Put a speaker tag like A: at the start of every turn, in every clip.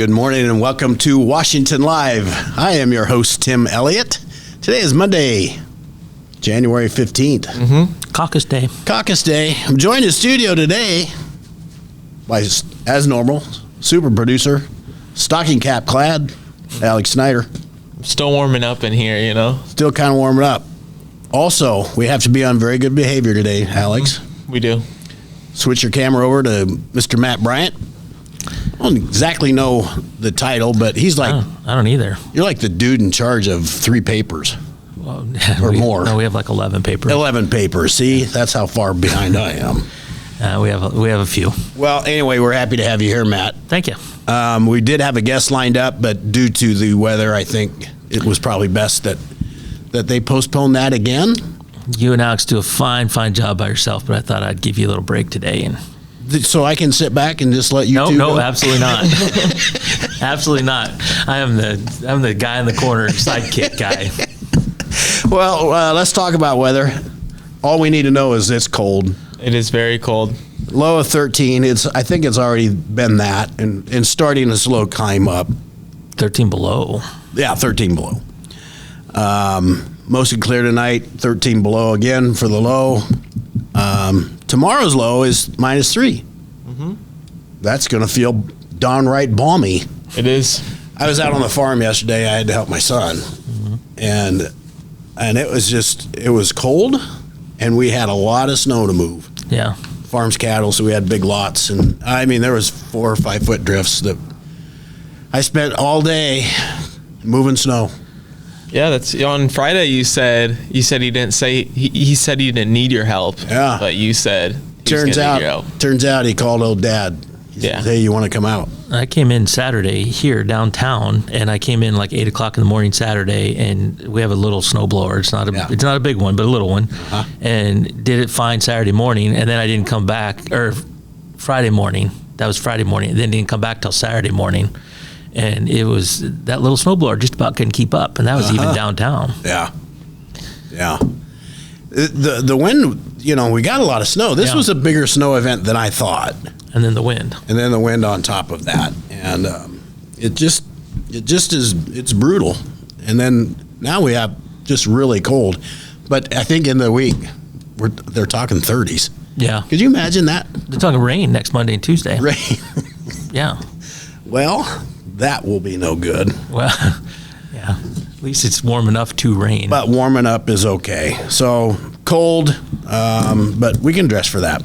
A: Good morning and welcome to Washington Live. I am your host, Tim Elliott. Today is Monday, January 15th.
B: Caucus Day.
A: Caucus Day. I'm joined in studio today by, as normal, super producer, stocking cap clad, Alex Snyder.
C: Still warming up in here, you know.
A: Still kind of warming up. Also, we have to be on very good behavior today, Alex.
C: We do.
A: Switch your camera over to Mr. Matt Bryant. I don't exactly know the title, but he's like...
B: I don't either.
A: You're like the dude in charge of 3 papers.
B: Well,
A: or more.
B: No, we have like 11 papers.
A: 11 papers. See, that's how far behind I am.
B: We have a few.
A: Well, anyway, we're happy to have you here, Matt.
B: Thank you.
A: We did have a guest lined up, but due to the weather, I think it was probably best that they postponed that again.
B: You and Alex do a fine job by yourself, but I thought I'd give you a little break today. And
A: so I can sit back and just let you two go?
B: No, absolutely not. Absolutely not. I'm the guy in the corner, sidekick guy.
A: Well, let's talk about weather. All we need to know is it's cold.
C: It is very cold.
A: Low of 13. I think it's already been that, and starting a slow climb up.
B: 13 below.
A: Yeah, 13 below. Mostly clear tonight. 13 below again for the low. Tomorrow's low is -3.
C: Mm-hmm.
A: That's going to feel downright balmy.
C: It is.
A: I was out on the farm yesterday. I had to help my son, and it was cold, and we had a lot of snow to move.
B: Yeah.
A: Farm's cattle, so we had big lots, and I mean there was 4 or 5 foot drifts that I spent all day moving snow.
C: Yeah, that's on Friday. You said he didn't say he said he didn't need your help.
A: Yeah,
C: but you said
A: turns out he called old Dad. He said, hey, you want to come out?
B: I came in Saturday here downtown, and I came in like 8 o'clock in the morning Saturday, and we have a little snowblower. It's not a big one, but a little one, and did it fine Saturday morning, and then I didn't come back or Friday morning. That was Friday morning. And then didn't come back till Saturday morning. And it was that little snowblower just about couldn't keep up, and that was even downtown.
A: Yeah. The wind, we got a lot of snow. This was a bigger snow event than I thought.
B: And then the wind.
A: And then the wind on top of that, and it's brutal. And then now we have just really cold. But I think in the week they're talking 30s.
B: Yeah.
A: Could you imagine that?
B: They're talking rain next Monday and Tuesday.
A: Rain.
B: Yeah.
A: Well, that will be no good.
B: Well, yeah. At least it's warm enough to rain.
A: But warming up is okay. So cold, but we can dress for that.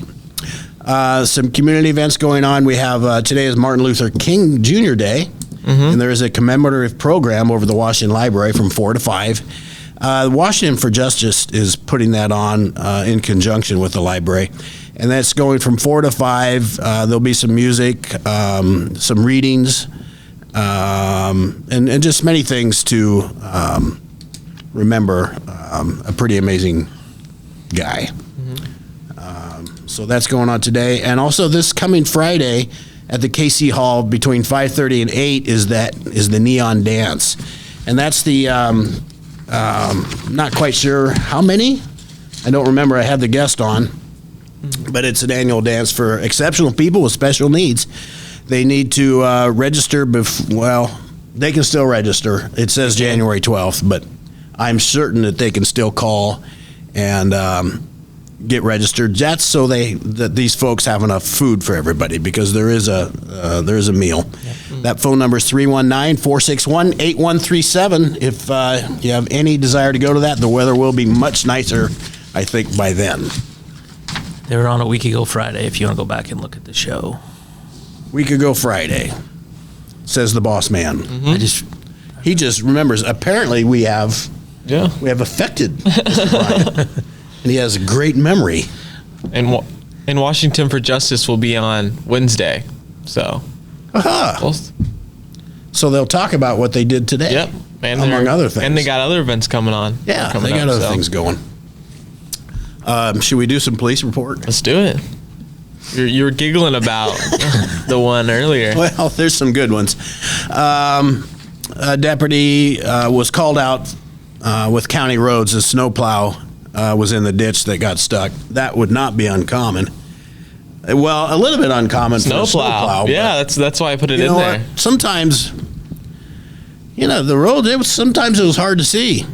A: Some community events going on. We have today is Martin Luther King Jr. Day, and there is a commemorative program over the Washington Library from 4 to 5. Washington for Justice is putting that on in conjunction with the library. And that's going from 4 to 5. There'll be some music, some readings, and just many things to remember a pretty amazing guy. So that's going on today. And also this coming Friday at the KC Hall between 5:30 and 8 is the Neon Dance. And that's the, not quite sure how many. I don't remember. I had the guest on. But it's an annual dance for exceptional people with special needs. They need to register. They can still register. It says January 12th, but I'm certain that they can still call and get registered. That's so that these folks have enough food for everybody, because there is a meal. Yep. That phone number is 319-461-8137. If you have any desire to go to that, the weather will be much nicer, I think, by then.
B: They were on a week ago Friday, if you want to go back and look at the show.
A: Week ago Friday, says the boss man.
C: Mm-hmm.
A: He just remembers. Apparently we have affected Mr. Bryant, and he has a great memory.
C: And Washington for Justice will be on Wednesday, so.
A: So they'll talk about what they did today.
C: Yep,
A: among other things.
C: And they got other events coming on.
A: Yeah, they got other things going. Should we do some police report?
C: Let's do it. You were giggling about the one earlier.
A: Well, there's some good ones. A deputy was called out with county roads. A snowplow was in the ditch that got stuck. That would not be uncommon. Well, a little bit uncommon for a snowplow.
C: Yeah, that's why I put it in there.
A: What? Sometimes, the road, sometimes it was hard to see.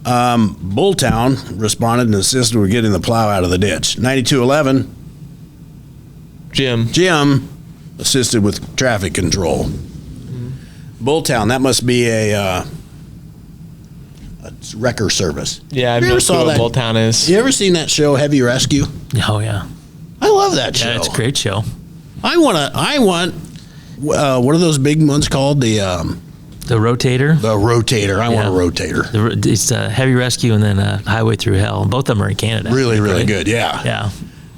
A: Bulltown responded and assisted with getting the plow out of the ditch. 9211, Jim assisted with traffic control. Bulltown, that must be a wrecker service.
C: Yeah, I've never saw what Bulltown is.
A: You ever seen that show, Heavy Rescue?
B: Oh yeah,
A: I love that show.
B: Yeah, it's a great show.
A: I want what are those big ones called? The
B: rotator.
A: The rotator. I want a rotator.
B: It's Heavy Rescue and then Highway Through Hell. Both of them are in Canada.
A: Really, really good. Yeah.
B: Yeah.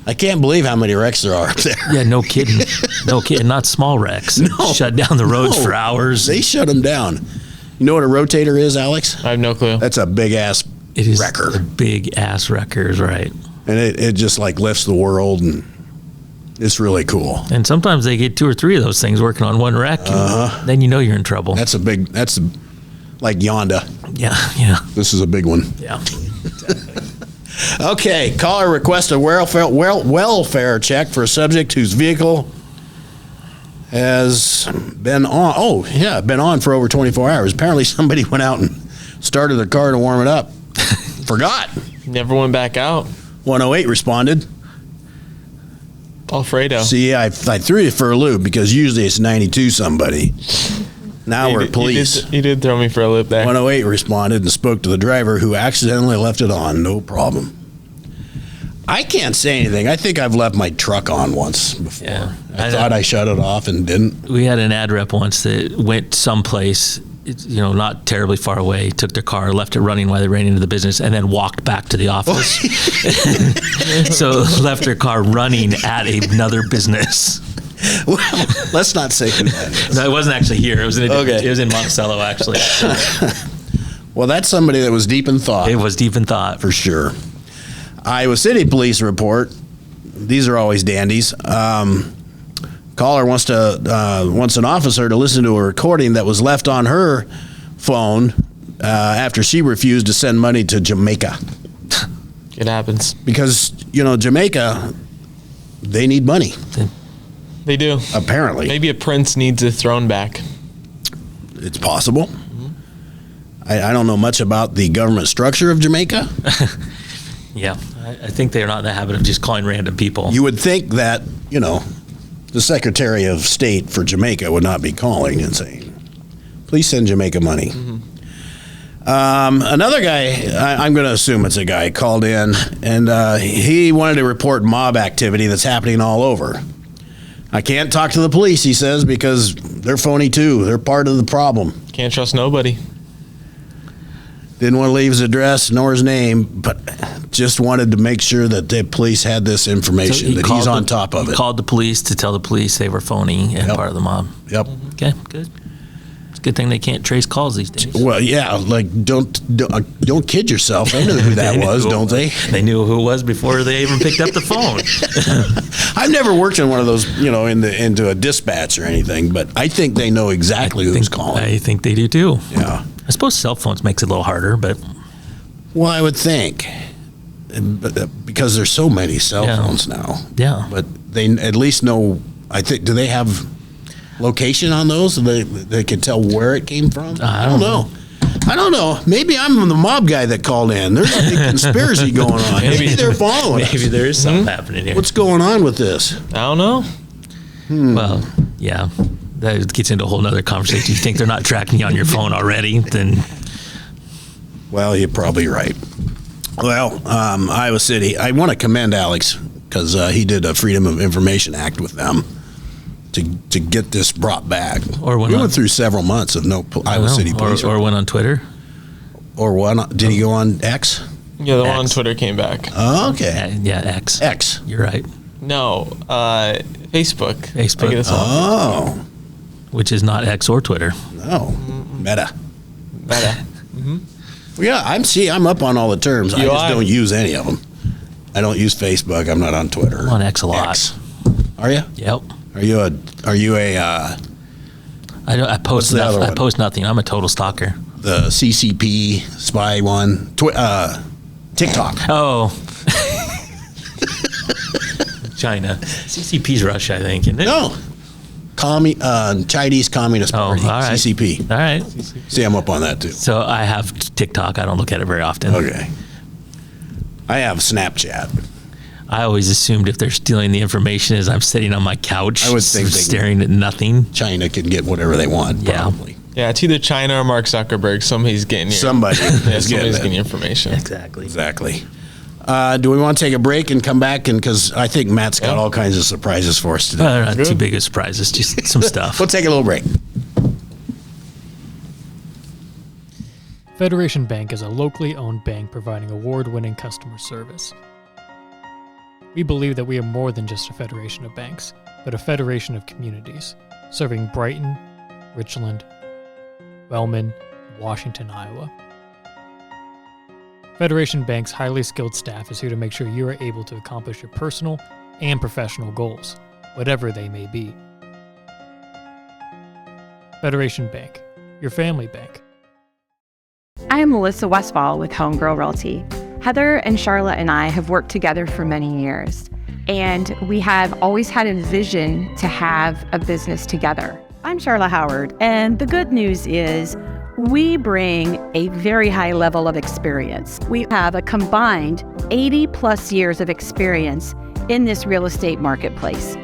A: I can't believe how many wrecks there are up there.
B: Yeah, no kidding. No kidding. Not small wrecks.
A: No.
B: Shut down the roads for hours.
A: They shut them down. You know what a rotator is, Alex?
C: I have no clue.
A: That's a big ass wrecker.
B: A big ass wrecker is right.
A: And it just like lifts the world, and it's really cool.
B: And sometimes they get 2 or 3 of those things working on one wreck. And then you know you're in trouble.
A: That's like Yonda.
B: Yeah.
A: This is a big one.
B: Yeah.
A: Okay, caller requests a welfare check for a subject whose vehicle has been on. Oh, yeah, been on for over 24 hours. Apparently, somebody went out and started the car to warm it up. Forgot.
C: Never went back out.
A: 108 responded.
C: Alfredo.
A: See, I threw you for a loop because usually it's 92 somebody. Now we're police.
C: You did throw me for a loop there.
A: 108 responded and spoke to the driver who accidentally left it on. No problem. I can't say anything. I think I've left my truck on once before.
B: Yeah.
A: I thought I shut it off and didn't.
B: We had an ad rep once that went someplace, not terribly far away, took their car, left it running while they ran into the business, and then walked back to the office. So left her car running at another business.
A: Well, let's not say who that is.
B: No, it wasn't actually here. It was it was in Monticello, actually.
A: Well, that's somebody that was deep in thought.
B: It was deep in thought.
A: For sure. Iowa City Police report. These are always dandies. Caller wants an officer to listen to a recording that was left on her phone after she refused to send money to Jamaica.
C: It happens.
A: Because, Jamaica, they need money.
C: They do.
A: Apparently.
C: Maybe a prince needs a throne back.
A: It's possible. I don't know much about the government structure of Jamaica.
B: Yeah. I think they're not in the habit of just calling random people.
A: You would think that, the Secretary of State for Jamaica would not be calling and saying, please send Jamaica money. Another guy, I'm going to assume it's a guy, called in, and he wanted to report mob activity that's happening all over. I can't talk to the police, he says, because they're phony too. They're part of the problem.
C: Can't trust nobody.
A: Didn't want to leave his address nor his name, but just wanted to make sure that the police had this information,
B: So
A: that he's on top of it.
B: He called the police to tell the police they were phony and part of the mob.
A: Yep.
B: Okay, good. It's a good thing they can't trace calls these days.
A: Well, yeah, don't kid yourself. They knew who that was, don't they?
B: They knew who it was before they even picked up the phone.
A: I've never worked in one of those, into a dispatch or anything, but I think they know exactly who's calling.
B: I think they do too.
A: Yeah.
B: I suppose cell phones makes it a little harder, but
A: Well, I would think, because there's so many cell phones now.
B: Yeah.
A: But they at least know. I think. Do they have location on those? So they can tell where it came from. I don't know. I don't know. Maybe I'm the mob guy that called in. There's a big conspiracy going on. Maybe they're following us.
B: Maybe there is something happening here.
A: What's going on with this?
C: I don't know.
B: Well, yeah. That gets into a whole nother conversation. You think they're not tracking you on your phone already? Then,
A: well, you're probably right. Well, Iowa City. I want to commend Alex because he did a Freedom of Information Act with them to get this brought back.
B: Or
A: we went through several months of no Iowa City police.
B: Or went on Twitter.
A: Or what? Did he go on X?
C: Yeah, the one on Twitter came back.
A: Oh, okay.
B: Yeah, X.
A: X.
B: You're right.
C: No, Facebook.
B: Facebook.
A: Oh.
B: Which is not X or Twitter.
A: No. Meta.
C: Mm-hmm.
A: Well, yeah, I'm up on all the terms. I just don't use any of them. I don't use Facebook. I'm not on Twitter.
B: I'm on X a lot.
A: X. Are you?
B: Yep.
A: Are you a
B: I post nothing. I post nothing. I'm a total stalker.
A: The CCP spy one, TikTok.
B: Oh. China. CCP's Russia, I think, isn't it?
A: No. Chinese Communist Party,
B: all right.
A: CCP.
B: All right.
A: See, I'm up on that too.
B: So I have TikTok. I don't look at it very often.
A: Okay. I have Snapchat.
B: I always assumed if they're stealing the information as I'm sitting on my couch,
A: I would think
B: staring at nothing.
A: China can get whatever they want, probably.
C: Yeah, it's either China or Mark Zuckerberg. Somebody's getting getting information.
A: Exactly. Do we want to take a break and come back? And because I think Matt's got all kinds of surprises for us today.
B: Not too big a surprises, just some stuff.
A: We'll take a little break.
D: Federation Bank is a locally owned bank providing award-winning customer service. We believe that we are more than just a federation of banks, but a federation of communities, serving Brighton, Richland, Wellman, and Washington, Iowa. Federation Bank's highly skilled staff is here to make sure you are able to accomplish your personal and professional goals, whatever they may be. Federation Bank, your family bank.
E: I am Melissa Westfall with Homegirl Realty. Heather and Charlotte and I have worked together for many years, and we have always had a vision to have a business together.
F: I'm Charlotte Howard, and the good news is we bring a very high level of experience. We have a combined 80 plus years of experience in this real estate marketplace.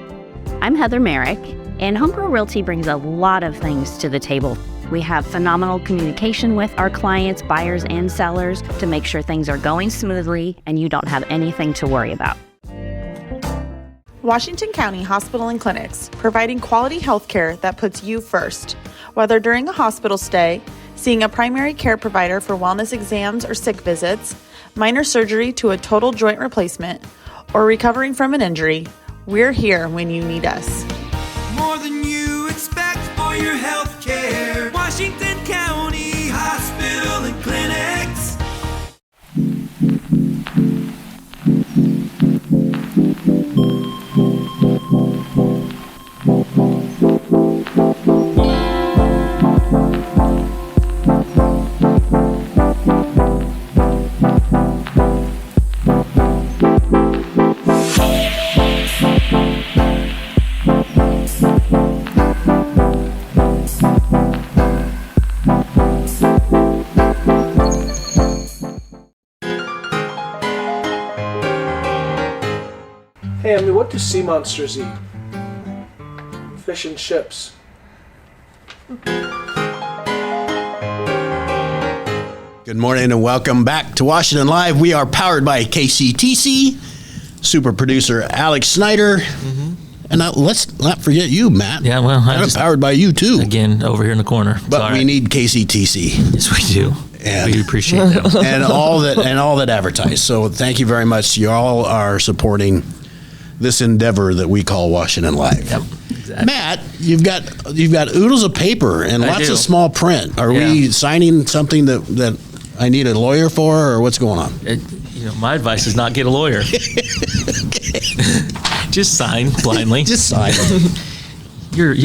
G: I'm Heather Merrick, and Homegirl Realty brings a lot of things to the table. We have phenomenal communication with our clients, buyers and sellers, to make sure things are going smoothly and you don't have anything to worry about.
H: Washington County Hospital and Clinics, providing quality health care that puts you first. Whether during a hospital stay, seeing a primary care provider for wellness exams or sick visits, minor surgery to a total joint replacement, or recovering from an injury, we're here when you need us.
I: More than you expect for your health care. Washington County Hospital and Clinics.
J: Hey, Emily, what do sea monsters eat? Fish and chips.
A: Good morning and welcome back to Washington Live. We are powered by KCTC, super producer Alex Snyder. And let's not forget you, Matt.
B: Yeah, well,
A: I'm powered by you too.
B: Again, over here in the corner.
A: But we need KCTC.
B: Yes, we do.
A: And
B: we appreciate them.
A: and all that advertise. So thank you very much. You all are supporting this endeavor that we call Washington Live.
B: Yep, exactly.
A: Matt, you've got oodles of paper and lots of small print. Are we signing something that I need a lawyer for, or what's going on?
B: My advice is not get a lawyer. Just sign blindly.
A: Just sign.
B: You're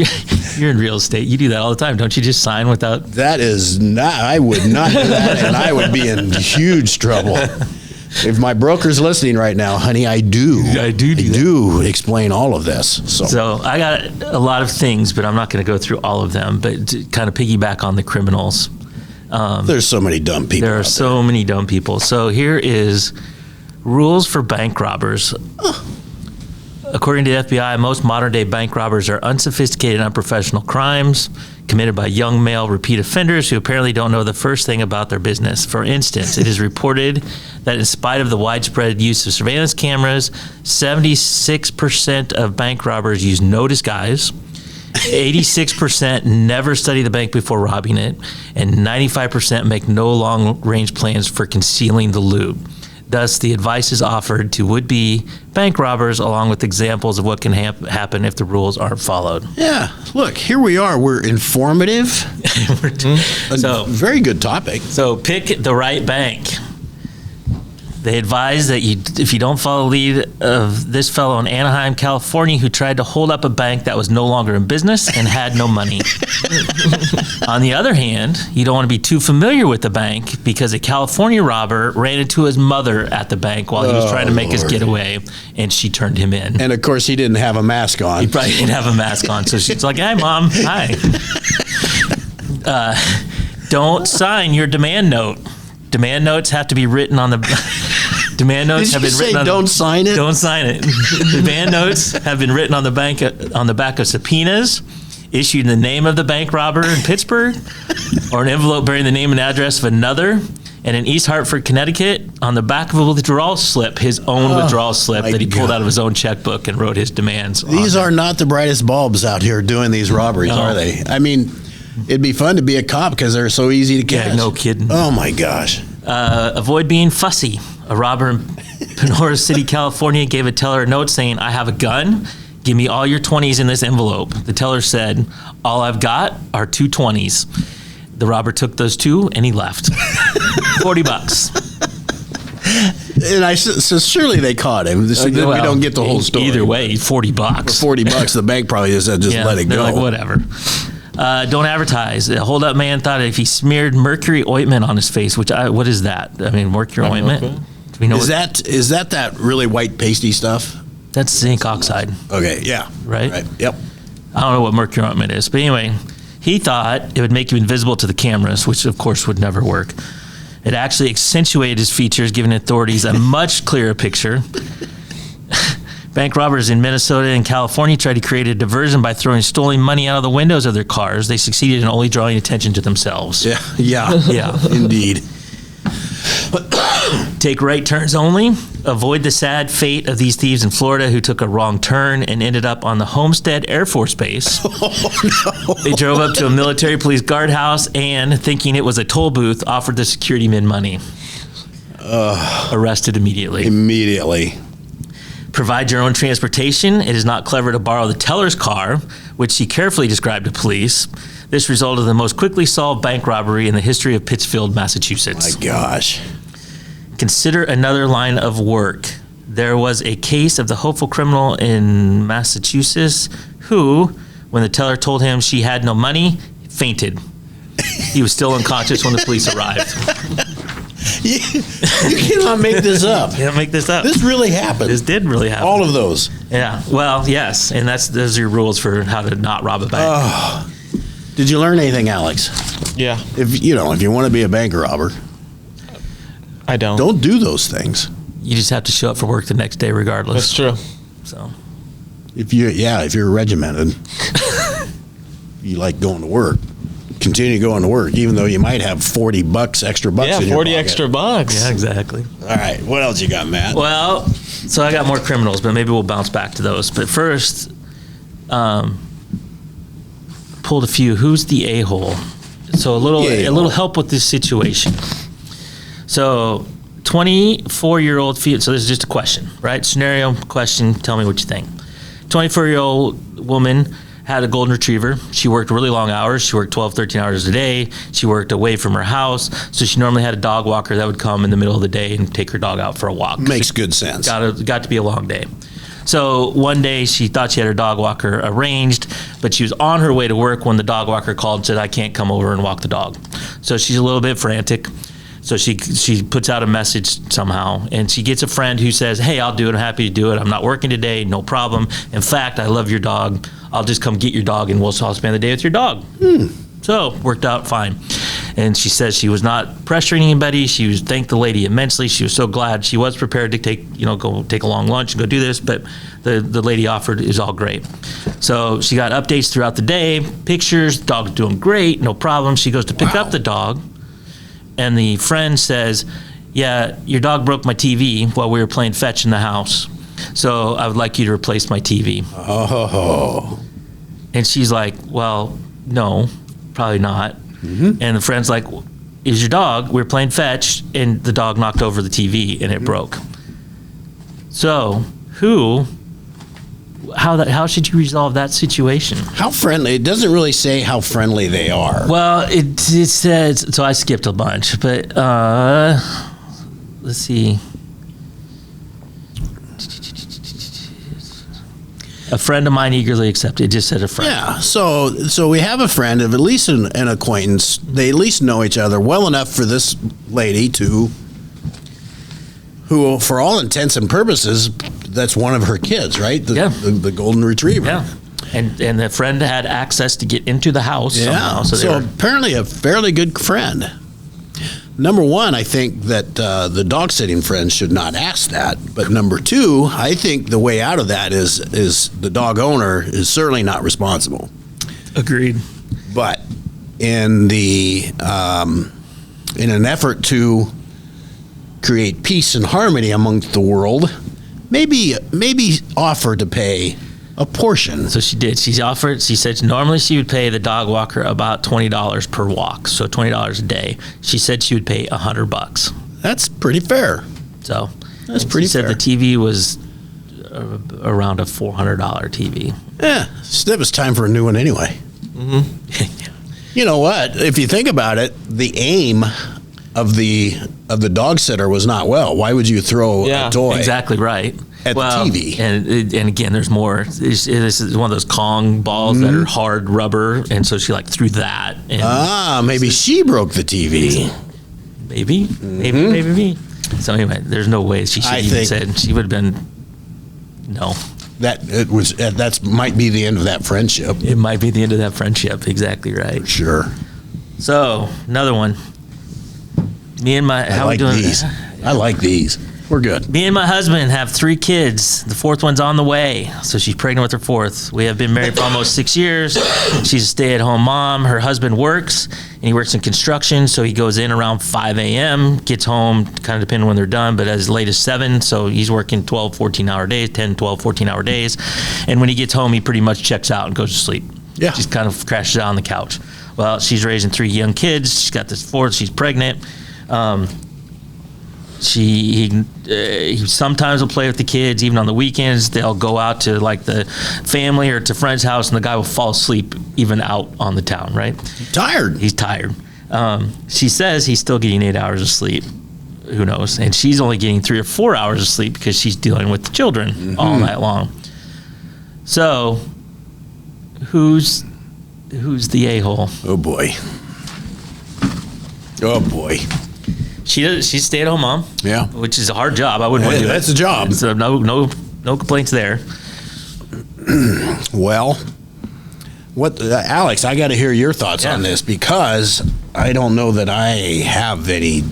B: in real estate. You do that all the time, don't you? Just sign without.
A: That is not. I would not do that, and I would be in huge trouble. If my broker's listening right now, honey, I do explain all of this.
B: So I got a lot of things, but I'm not going to go through all of them. But to kind of piggyback on the criminals.
A: There's so many dumb people.
B: There are so many dumb people. So here is rules for bank robbers. According to the FBI, most modern-day bank robbers are unsophisticated and unprofessional crimes committed by young male repeat offenders who apparently don't know the first thing about their business. For instance, it is reported that in spite of the widespread use of surveillance cameras, 76% of bank robbers use no disguise, 86% never study the bank before robbing it, and 95% make no long-range plans for concealing the loot. Thus, the advice is offered to would-be bank robbers along with examples of what can happen if the rules aren't followed.
A: Yeah, look, here we are. We're informative. So, very good topic.
B: So pick the right bank. They advise that if you don't follow the lead of this fellow in Anaheim, California, who tried to hold up a bank that was no longer in business and had no money. On the other hand, you don't want to be too familiar with the bank because a California robber ran into his mother at the bank while he was trying to make his getaway, and she turned him in.
A: And of course, he didn't have a mask on.
B: He probably didn't have a mask on, so she's like, "Hi, Mom. Hi." Don't sign your demand note. Demand notes have to be written on the. Demand notes
A: Did
B: have
A: you
B: been
A: say
B: written on.
A: Don't sign it.
B: Don't sign it. Demand notes have been written on the back of subpoenas issued in the name of the bank robber in Pittsburgh, or an envelope bearing the name and address of another. And in East Hartford, Connecticut, on the back of a withdrawal slip, his own withdrawal slip that he pulled out of his own checkbook and wrote his demands.
A: These are not the brightest bulbs out here doing these robberies, are they? I mean, it'd be fun to be a cop because they're so easy to catch.
B: Yeah, no kidding.
A: Oh my gosh.
B: Avoid being fussy. A robber in Panora City, California, gave a teller a note saying, "I have a gun. Give me all your 20s in this envelope." The teller said, "All I've got are 2 20s. The robber took those 2 and he left. $40.
A: And so surely they caught him. We don't get the whole story.
B: Either way, $40.
A: For $40, the bank probably just said, let it
B: they're
A: go.
B: like, whatever. Don't advertise. A hold-up man thought if he smeared mercury ointment on his face, what is that? I mean, mercury ointment? Do we know
A: is that really white pasty stuff?
B: That's zinc oxide.
A: Okay, yeah.
B: Right?
A: Yep.
B: I don't know what mercury ointment is, but anyway, he thought it would make you invisible to the cameras, which of course would never work. It actually accentuated his features, giving authorities a much clearer picture. Bank robbers in Minnesota and California tried to create a diversion by throwing stolen money out of the windows of their cars. They succeeded in only drawing attention to themselves.
A: Yeah, indeed.
B: Take right turns only. Avoid the sad fate of these thieves in Florida who took a wrong turn and ended up on the Homestead Air Force Base. Oh, no. They drove up to a military police guardhouse and, thinking it was a toll booth, offered the security men money. Arrested immediately. Provide your own transportation. It is not clever to borrow the teller's car, which she carefully described to police. This resulted in the most quickly solved bank robbery in the history of Pittsfield, Massachusetts.
A: My gosh.
B: Consider another line of work. There was a case of the hopeful criminal in Massachusetts who, when the teller told him she had no money, fainted. He was still unconscious when the police arrived.
A: You cannot make this up.
B: You can't make this up.
A: This really happened.
B: This did really happen.
A: All of those.
B: Yeah. Well, yes. And those are your rules for how to not rob a bank.
A: Did you learn anything, Alex?
C: Yeah.
A: If you want to be a bank robber,
C: I don't.
A: Don't do those things.
B: You just have to show up for work the next day regardless.
C: That's true.
B: So
A: if you're regimented, you like going to work. Continue going to work, even though you might have $40 extra bucks.
C: Yeah,
A: in your
C: 40
A: pocket.
C: extra bucks.
B: yeah, exactly.
A: All right, what else you got, Matt?
B: Well, so I got more criminals, but maybe we'll bounce back to those. But first, pulled a few. Who's the a-hole? So a little help with this situation. So 24-year-old female. So this is just a question, right? Scenario question. Tell me what you think. 24-year-old woman had a golden retriever. She worked really long hours. She worked 12, 13 hours a day. She worked away from her house. So she normally had a dog walker that would come in the middle of the day and take her dog out for a walk.
A: Makes good sense.
B: Got to be a long day. So one day she thought she had her dog walker arranged, but she was on her way to work when the dog walker called and said, "I can't come over and walk the dog." So she's a little bit frantic. So she puts out a message somehow, and she gets a friend who says, "Hey, I'll do it. I'm happy to do it. I'm not working today. No problem. In fact, I love your dog. I'll just come get your dog, and I'll spend the day with your dog." So worked out fine. And she says she was not pressuring anybody. She thanked the lady immensely. She was so glad. She was prepared to go take a long lunch and go do this, but the lady offered is all great. So she got updates throughout the day, pictures, dog's doing great, no problem. She goes to pick up the dog, and the friend says, "Yeah, your dog broke my TV while we were playing fetch in the house. So I would like you to replace my TV."
A: Oh.
B: And she's like, "Well, no, probably not." And the friend's like, "It was your dog. We were playing fetch, and the dog knocked over the TV, and it broke." So, how should you resolve that situation?
A: How friendly? It doesn't really say how friendly they are.
B: Well, it says, so I skipped a bunch, but let's see. A friend of mine eagerly accepted. It just said a friend.
A: Yeah, so we have a friend of at least an acquaintance. They at least know each other well enough for this lady who, for all intents and purposes, that's one of her kids, right? The golden retriever.
B: Yeah. And the friend had access to get into the house somehow.
A: So apparently a fairly good friend. Number one, I think that the dog sitting friend should not ask that. But number two, I think the way out of that is the dog owner is certainly not responsible.
B: Agreed.
A: But in an effort to create peace and harmony amongst the world, maybe offer to pay a portion.
B: So she did. She said normally she would pay the dog walker about $20 per walk, so $20 a day. She said she would pay $100.
A: That's pretty fair.
B: So
A: that's pretty fair.
B: She said the TV was around a $400 TV.
A: Yeah, it was time for a new one anyway. You know what? If you think about it, the aim of the dog sitter was not well. Why would you throw a toy?
B: Exactly right.
A: At the TV.
B: And again, there's more. This is one of those Kong balls that are hard rubber, and so she threw that. And
A: maybe she broke the TV.
B: Maybe. So anyway, there's no way she should even said. She would have been no.
A: That might be the end of that friendship.
B: It might be the end of that friendship. Exactly right.
A: For sure.
B: So another one. Me and my
A: I like these. We're good.
B: Me and my husband have 3 kids. The 4th one's on the way. So she's pregnant with her 4th. We have been married for almost 6 years. She's a stay-at-home mom. Her husband works, and he works in construction. So he goes in around 5 a.m., gets home, kind of depending when they're done, but as late as 7. So he's working 12, 14-hour days, 10, 12, 14-hour days. And when he gets home, he pretty much checks out and goes to sleep.
A: Yeah.
B: Just kind of crashes out on the couch. Well, she's raising 3 young kids. She's got this 4th. She's pregnant. He sometimes will play with the kids, even on the weekends. They'll go out to the family or to friend's house, and the guy will fall asleep even out on the town, right? He's tired. She says he's still getting 8 hours of sleep. Who knows? And she's only getting 3 or 4 hours of sleep because she's dealing with the children all night long. So, who's the a-hole?
A: Oh boy.
B: She's a stay-at-home mom.
A: Yeah,
B: which is a hard job. I wouldn't want to do it.
A: That's a job.
B: So no complaints there.
A: Well, Alex? I got to hear your thoughts on this because I don't know that I have any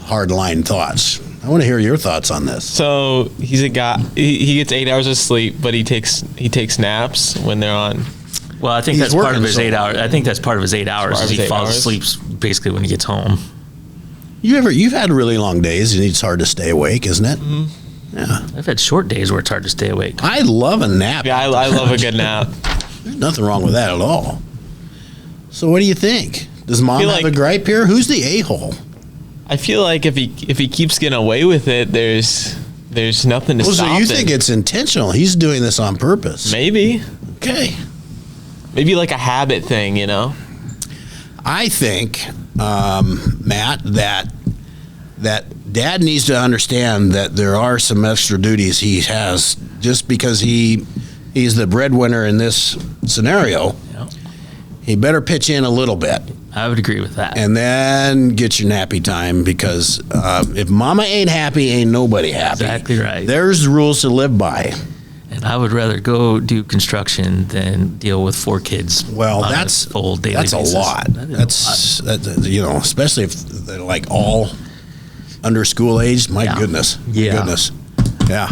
A: hard-line thoughts. I want to hear your thoughts on this.
C: So he's a guy. He gets 8 hours of sleep, but he takes naps when they're on.
B: Well, I think that's part of his 8 hours. I think that's part of his 8 hours. Is he falls asleep basically when he gets home.
A: You've had really long days and it's hard to stay awake, isn't it?
C: Mm-hmm.
A: Yeah.
B: I've had short days where it's hard to stay awake.
A: I love a nap.
C: Yeah, I love a good nap.
A: There's nothing wrong with that at all. So what do you think? Does mom have a gripe here? Who's the a-hole?
C: I feel like if he keeps getting away with it, there's nothing to stop him.
A: So you think it's intentional? He's doing this on purpose?
C: Maybe.
A: Okay.
C: Maybe like a habit thing,
A: I think, Matt, that Dad needs to understand that there are some extra duties he has just because he's the breadwinner in this scenario.
B: Yeah.
A: He better pitch in a little bit.
B: I would agree with that.
A: And then get your nappy time because if mama ain't happy, ain't nobody happy.
B: Exactly right.
A: There's rules to live by.
B: And I would rather go do construction than deal with 4 kids.
A: Well, that's
B: full daily
A: basis.
B: A lot.
A: That's especially if they're all under school age. My goodness. Goodness. Yeah.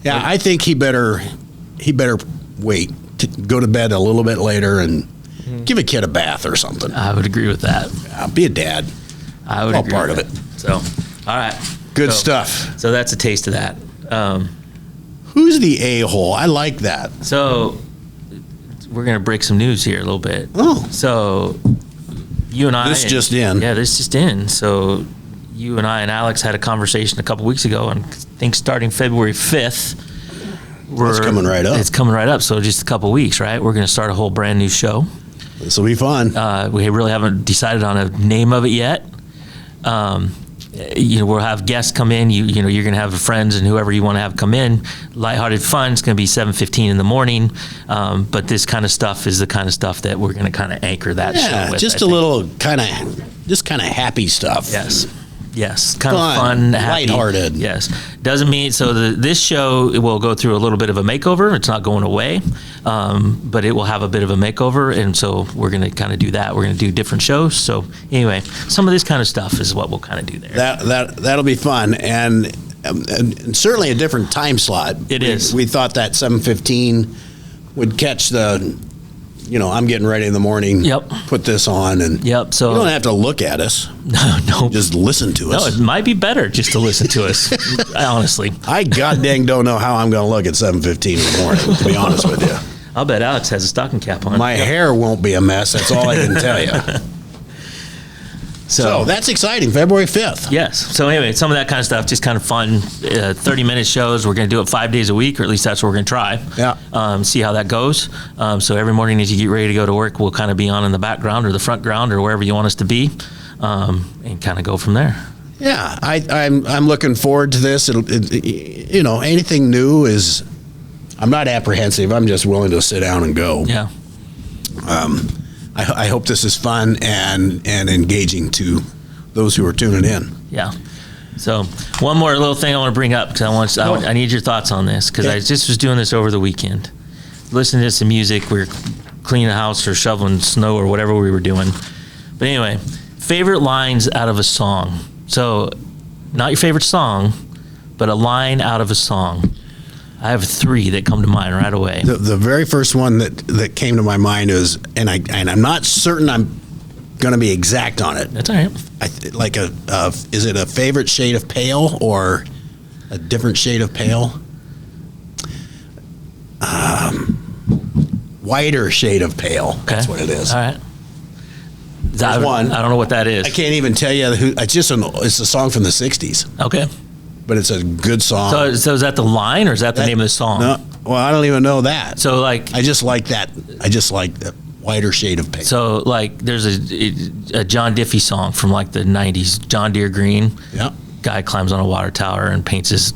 A: Yeah. I think he better wait to go to bed a little bit later and give a kid a bath or something.
B: I would agree with that.
A: Yeah, be a dad.
B: I would
A: all
B: agree
A: part
B: with
A: of
B: that.
A: it.
B: So, all right.
A: Good stuff.
B: So that's a taste of that.
A: Who's the a-hole? I like that.
B: So we're going to break some news here a little bit.
A: Oh.
B: So you and I...
A: This just in.
B: Yeah, this just in. So you and I and Alex had a conversation a couple weeks ago, and I think starting February 5th...
A: It's coming right up.
B: It's coming right up. So just a couple weeks, right? We're going to start a whole brand new show.
A: This will be fun.
B: We really haven't decided on a name of it yet. we'll have guests come in. You're going to have friends and whoever you want to have come in. Lighthearted fun. It's going to be 7:15 in the morning. But this kind of stuff is the kind of stuff that we're going to kind of anchor that show with.
A: Just a little kind of happy stuff.
B: Yes, kind of fun, happy.
A: Lighthearted.
B: Yes, doesn't mean this show will go through a little bit of a makeover. It's not going away, but it will have a bit of a makeover, and so we're going to kind of do that. We're going to do different shows. So anyway, some of this kind of stuff is what we'll kind of do there.
A: That'll be fun, and certainly a different time slot.
B: It is.
A: We thought that 7:15 would catch the. I'm getting ready in the morning.
B: Yep.
A: Put this on, and
B: so
A: you don't have to look at us.
B: No.
A: Just listen to us.
B: No, it might be better just to listen to us. Honestly,
A: I goddamn don't know how I'm going to look at 7:15 in the morning. To be honest with you,
B: I'll bet Alex has a stocking cap on.
A: My hair won't be a mess. That's all I can tell you. So that's exciting. February 5th.
B: Yes. So anyway, some of that kind of stuff, just kind of fun. 30-minute shows. We're going to do it 5 days a week, or at least that's what we're going to try.
A: Yeah.
B: See how that goes. So every morning as you get ready to go to work, we'll kind of be on in the background or the front ground or wherever you want us to be, and kind of go from there.
A: Yeah, I'm looking forward to this. Anything new is. I'm not apprehensive. I'm just willing to sit down and go.
B: Yeah.
A: I hope this is fun and engaging to those who are tuning in.
B: Yeah. So one more little thing I want to bring up because I need your thoughts on this because I just was doing this over the weekend. Listening to some music, we were cleaning the house or shoveling snow or whatever we were doing. But anyway, favorite lines out of a song. So not your favorite song, but a line out of a song. I have 3 that come to mind right away.
A: The very first one that came to my mind is, and I'm not certain I'm going to be exact on it.
B: That's all right.
A: Is it a favorite shade of pale or a different shade of pale? Whiter shade of pale.
B: Okay.
A: That's what it is.
B: All right.
A: There's one.
B: I don't know what that is.
A: I can't even tell you who. It's a song from the 60s.
B: Okay.
A: But it's a good song.
B: So is that the line or is that the name of the song?
A: No, well, I don't even know that.
B: So I
A: just like that. I just like the whiter shade of pale.
B: So there's a John Diffie song from the 90s, John Deere Green.
A: Yeah.
B: Guy climbs on a water tower and paints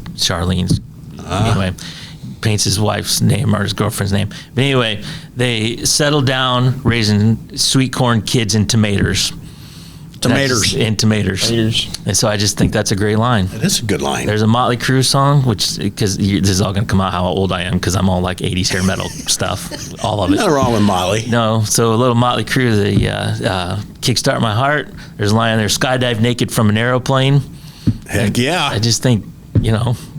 B: paints his wife's name or his girlfriend's name. But anyway, they settle down raising sweet corn kids and tomatoes.
A: Tomatoes.
B: And so I just think that's a great line.
A: It is a good line.
B: There's a Motley Crue song, because this is all going to come out how old I am, because I'm all 80s hair metal stuff, all of it.
A: Nothing wrong with Motley.
B: No, so a little Motley Crue, the Kickstart My Heart. There's a line there, skydive naked from an aeroplane.
A: Heck yeah.
B: I just think,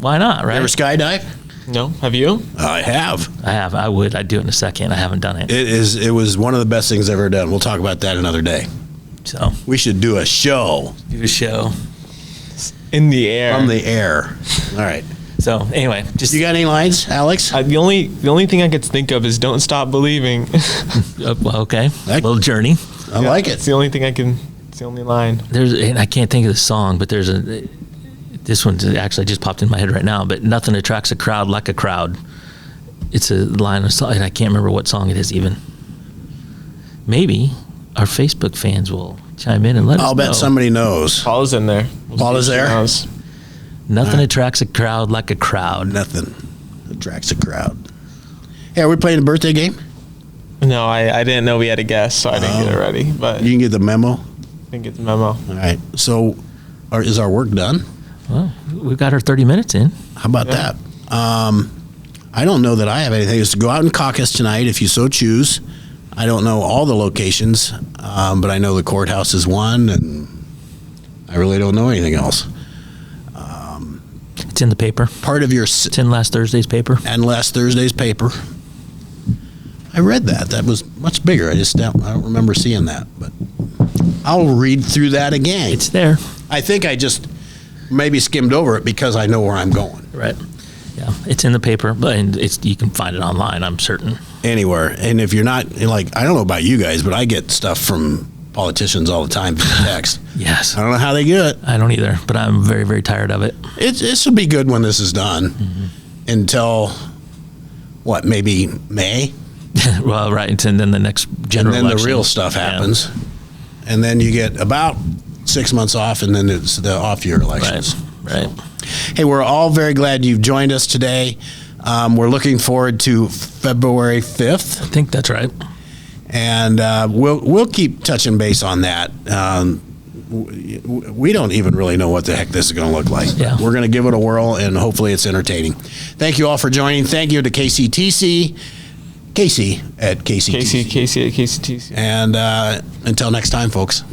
B: why not, right?
A: You ever skydive?
C: No. Have you?
A: I have.
B: I would. I'd do it in a second. I haven't done it.
A: It was one of the best things I've ever done. We'll talk about that another day.
B: So
A: we should do a show.
C: In the air.
A: From the air. All right.
B: So anyway,
A: you got any lines, Alex?
C: The only thing I could think of is "Don't Stop Believing."
B: Okay. Little journey.
A: I like it.
C: It's the only thing It's the only line.
B: And I can't think of the song, but this one actually just popped in my head right now. But nothing attracts a crowd like a crowd. It's a line of song, and I can't remember what song it is even. Maybe our Facebook fans will chime in and let us know.
A: I'll bet somebody knows.
C: Paul is in there.
A: Paul is there?
B: Nothing attracts a crowd like a crowd.
A: Nothing attracts a crowd. Hey, are we playing a birthday game?
C: No, I didn't know we had a guest, so I didn't get it ready. But
A: you can get the memo?
C: Didn't get the memo.
A: All right. So is our work done?
B: Well, we've got our 30 minutes in.
A: How about that? I don't know that I have anything. It's to go out and caucus tonight if you so choose. I don't know all the locations, but I know the courthouse is one, and I really don't know anything else.
B: It's in the paper.
A: Part of your...
B: It's in last Thursday's paper.
A: And last Thursday's paper. I read that. That was much bigger. I don't remember seeing that, but I'll read through that again.
B: It's there.
A: I think I just maybe skimmed over it because I know where I'm going.
B: Right. Yeah, it's in the paper, but you can find it online, I'm certain.
A: Anywhere. And if you're not, I don't know about you guys, but I get stuff from politicians all the time through text.
B: Yes.
A: I don't know how they get it.
B: I don't either, but I'm very, very tired of it.
A: This will be good when this is done. Mm-hmm. Until, maybe May?
B: Well, right, and then the next general election.
A: And then the real stuff happens. Yeah. And then you get about 6 6 months off, and then it's the off-year elections.
B: Right.
A: Hey, we're all very glad you've joined us today. We're looking forward to February 5th.
B: I think that's right.
A: And we'll keep touching base on that. We don't even really know what the heck this is going to look like.
B: Yeah.
A: We're going to give it a whirl, and hopefully it's entertaining. Thank you all for joining. Thank you to KCTC, Casey at KCTC.
C: Casey at KCTC.
A: And until next time, folks.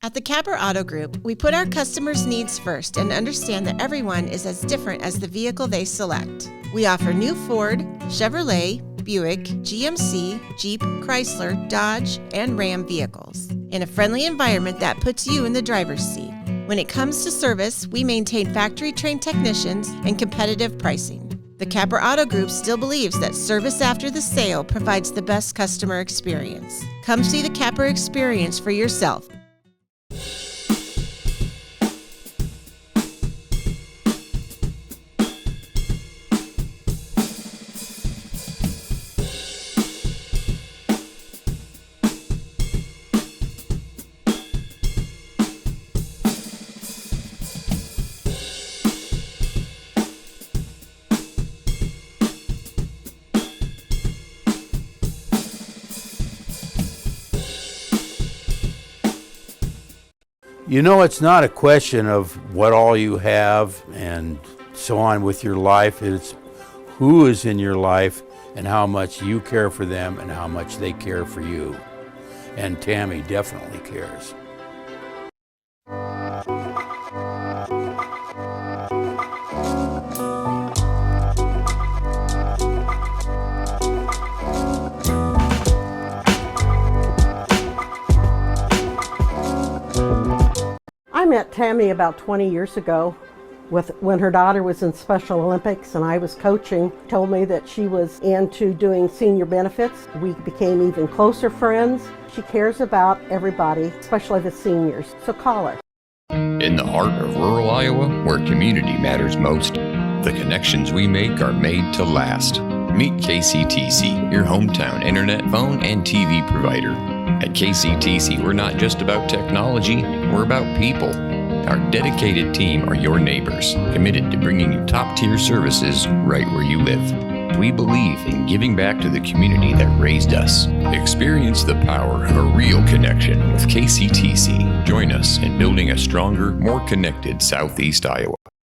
K: At the Capper Auto Group, we put our customers' needs first and understand that everyone is as different as the vehicle they select. We offer new Ford, Chevrolet, Buick, GMC, Jeep, Chrysler, Dodge, and Ram vehicles in a friendly environment that puts you in the driver's seat. When it comes to service, we maintain factory-trained technicians and competitive pricing. The Capper Auto Group still believes that service after the sale provides the best customer experience. Come see the Capper experience for yourself.
L: You know, it's not a question of what all you have and so on with your life. It's who is in your life and how much you care for them and how much they care for you. And Tammy definitely cares.
M: I met Tammy about 20 years ago when her daughter was in Special Olympics and I was coaching. Told me that she was into doing senior benefits. We became even closer friends. She cares about everybody, especially the seniors, so call her.
N: In the heart of rural Iowa, where community matters most, the connections we make are made to last. Meet KCTC, your hometown internet, phone, and TV provider. At KCTC, we're not just about technology, we're about people. Our dedicated team are your neighbors, committed to bringing you top-tier services right where you live. We believe in giving back to the community that raised us. Experience the power of a real connection with KCTC. Join us in building a stronger, more connected Southeast Iowa.